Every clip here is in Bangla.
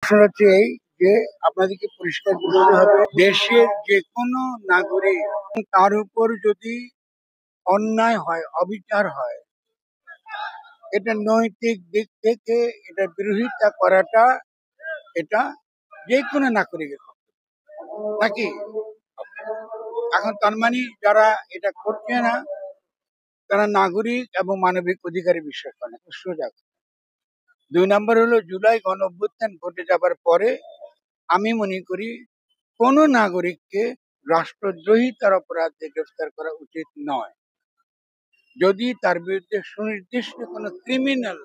প্রশ্ন হচ্ছে এই যে আপনাদেরকে পরিষ্কার করতে হবে, দেশের যে কোনো নাগরিক তার উপর যদি অন্যায় হয়, অবিচার হয়, এটা নৈতিক দিক থেকে এটা বিরোধিতা করাটা এটা যে কোনো নাগরিকের নাকি। এখন তার মানে যারা এটা করছে না তারা নাগরিক এবং মানবিক অধিকারে বিশ্বাস করে না, সোজা। 2 নম্বর হলো জুলাই গণ অভ্যুত্থান ঘটে যাবার পরে আমি মনে করি কোন নাগরিককে রাষ্ট্রদ্রোহিতার অপরাধে গ্রেফতার করা উচিত নয়, যদি তার বিরুদ্ধে সুনির্দিষ্ট কোনো ক্রিমিনাল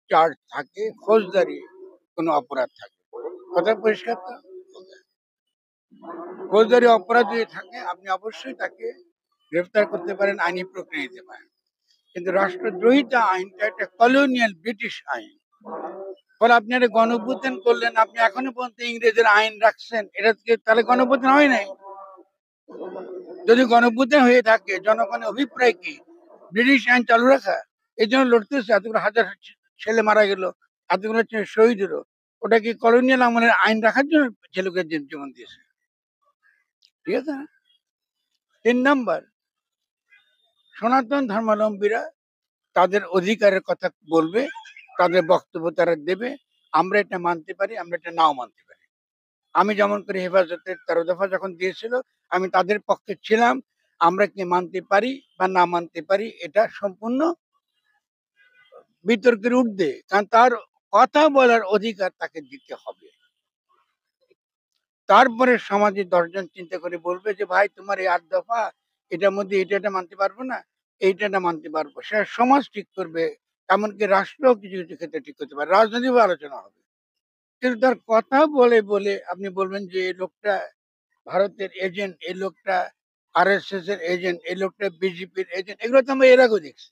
চার্জ থাকে, ফৌজদারি কোনো অপরাধ থাকে। কথা পরিষ্কার তো? ফৌজদারি অপরাধ যদি থাকে আপনি অবশ্যই তাকে গ্রেফতার করতে পারেন, আইনি প্রক্রিয়া নিতে পারেন। কিন্তু রাষ্ট্রদ্রোহিতা আইনটা একটা কলোনিয়াল ব্রিটিশ আইন। ফলে আপনি একটা গণঅভ্যুত্থান করলেন, আপনি এখনো পর্যন্ত ইংরেজের আইন রাখছেন, এটা তাহলে গণঅভ্যুত্থান হয় নাই। যদি গণঅভ্যুত্থান হয়ে থাকে জনগণের অভিপ্রায় কি? ব্রিটিশ আইন চালু রাখা। এই জন্য লড়তেছে, এতগুলো হাজার ছেলে মারা গেল, এতগুলো শহীদ হলো। ওটা কি কলোনিয়াল আমলের আইন রাখার জন্য ছেলেকে জীবন দিয়েছে? ঠিক আছে না? 3 নম্বর, সনাতন ধর্মাবলম্বীরা তাদের অধিকারের কথা বলবে, তাদের বক্তব্য তারা দেবে। আমরা এটা মানতে পারি, আমরা এটা নাও মানতে পারি। আমি যেমন করে হেফাজতের 13 দফা যখন দিয়েছিল আমি তাদের পক্ষে ছিলাম। আমরা কি মানতে পারি বা না মানতে পারি এটা সম্পূর্ণ বিতর্কের ঊর্ধ্বে, কারণ তার কথা বলার অধিকার তাকে দিতে হবে। তারপরে সমাজে 10 জন চিন্তা করে বলবে যে ভাই তোমার এই 8 দফা এটার মধ্যে এটা মানতে পারবো না, এইটা মানতে পারবো, সে সমাজ ঠিক করবে। এমনকি রাষ্ট্র কিছু কিছু ক্ষেত্রে ঠিক করতে পারে, রাজনৈতিক আলোচনা হবে। কিন্তু তার কথা বলে বলে আপনি বলবেন যে এই লোকটা ভারতের এজেন্ট, এই লোকটা RSS এর এজেন্ট, এই লোকটা বিজেপির এজেন্ট, এগুলো তো আমরা এর আগেও দেখছি।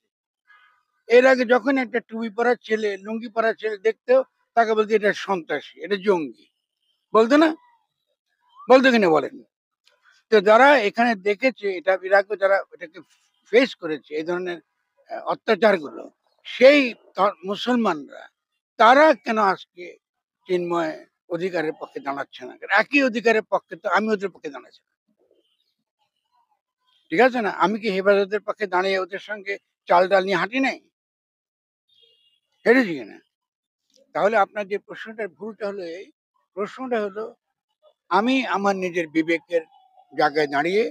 এর আগে যখন একটা টুপি পরা ছেলে, লুঙ্গি পরা ছেলে দেখতেও তাকে বলতে এটা সন্ত্রাসী, এটা জঙ্গি, বলতো না? বলতো কিনা বলেন? তো যারা এখানে দেখেছে এটা, এর আগে যারা এটাকে ফেস করেছে এই ধরনের অত্যাচারগুলো, সেই মুসলমানরা তারা কেন আজকে চিন্ময় অধিকারের পক্ষে দাঁড়াচ্ছে না? একই অধিকারের পক্ষে তো আমি ওদের পক্ষে দাঁড়াচ্ছি না। ঠিক আছে না? আমি কি হেফাজতের পক্ষে দাঁড়িয়ে ওদের সঙ্গে চাল ডাল নিয়ে হাঁটি নাই? হেঁটেছি কিনা? তাহলে আপনার যে প্রশ্নটার ভুলটা হলো এই, প্রশ্নটা হলো আমি আমার নিজের বিবেকের জায়গায় দাঁড়িয়ে,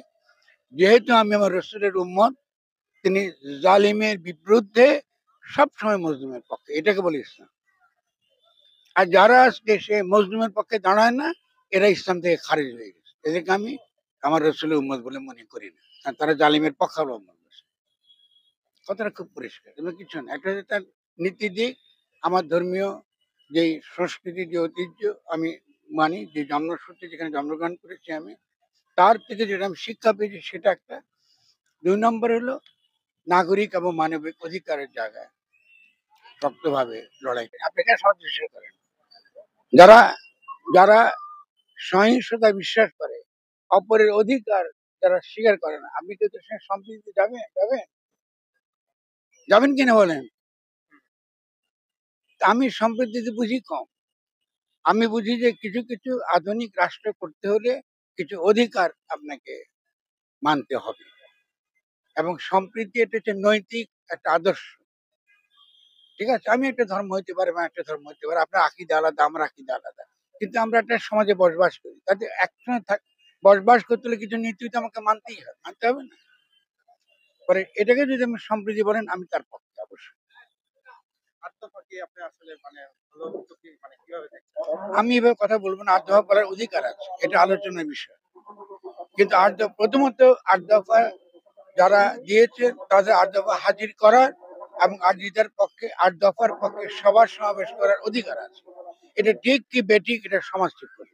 যেহেতু আমি আমার রসুলের উম্মত, তিনি জালিমের বিরুদ্ধে সবসময় মজলুমের পক্ষে, এটাকে বলি ইসলাম। আর যারা আজকে সে মজলুমের পক্ষে দাঁড়ায় না, এরা ইসলাম থেকে খারিজ হয়ে গেছে, এদেরকে আমি আমার রসুলের উম্মত বলে মনে করি না, কারণ তারা জালিমের পক্ষে অবলম্বন করছে। কথাটা খুব পরিষ্কার, এগুলো কিছু না। একটা হচ্ছে তার নীতি দিক, আমার ধর্মীয় যে সংস্কৃতি, যে ঐতিহ্য আমি মানি, যে জন্মসূত্রে যেখানে জন্মগ্রহণ করেছি আমি, তার থেকে যেটা আমি শিক্ষা পেয়েছি সেটা একটা। 2 নম্বর হলো নাগরিক এবং মানবিক অধিকারের জায়গায় শক্তভাবে লড়াই করে আপনি এখানে সদস্য করেন। যারা যারা সহিংসতা বিশ্বাস করে, অপরের অধিকার যারা স্বীকার করে না, আপনি কি ওদের সঙ্গে সম্প্রীতিতে যাবেন? যাবেন কিনা বলেন? আমি সম্প্রীতিতে বুঝি কম। আমি বুঝি যে কিছু কিছু আধুনিক রাষ্ট্র করতে হলে কিছু অধিকার আপনাকে মানতে হবে, এবং সম্প্রীতি এটা হচ্ছে নৈতিক একটা আদর্শ। ঠিক আছে, আমি একটা ধর্ম হইতে পারে বা একটা ধর্ম হইতে পারে, আপনার আকীদা আলাদা, আমার আকীদা আলাদা, কিন্তু আমরা একটা সমাজে বসবাস করি, তাতে একসঙ্গে বসবাস করতে হলে কিছু নীতি তো আমাকে মানতেই হবে, মানতে হবে না? পরে এটাকে যদি আপনি সম্প্রীতি বলেন, আমি তার পক্ষে অবশ্যই। আমি এভাবে কথা বলবো না, 8 দফা বলার অধিকার আছে, এটা আলোচনার বিষয়। কিন্তু প্রথমত 8 দফা যারা দিয়েছে তাদের 8 দফা হাজির করার এবং আর্জিতার পক্ষে 8 দফার পক্ষে সবার সমাবেশ করার অধিকার আছে। এটা ঠিক কি বেঠিক এটা সমাজ ঠিক করবে।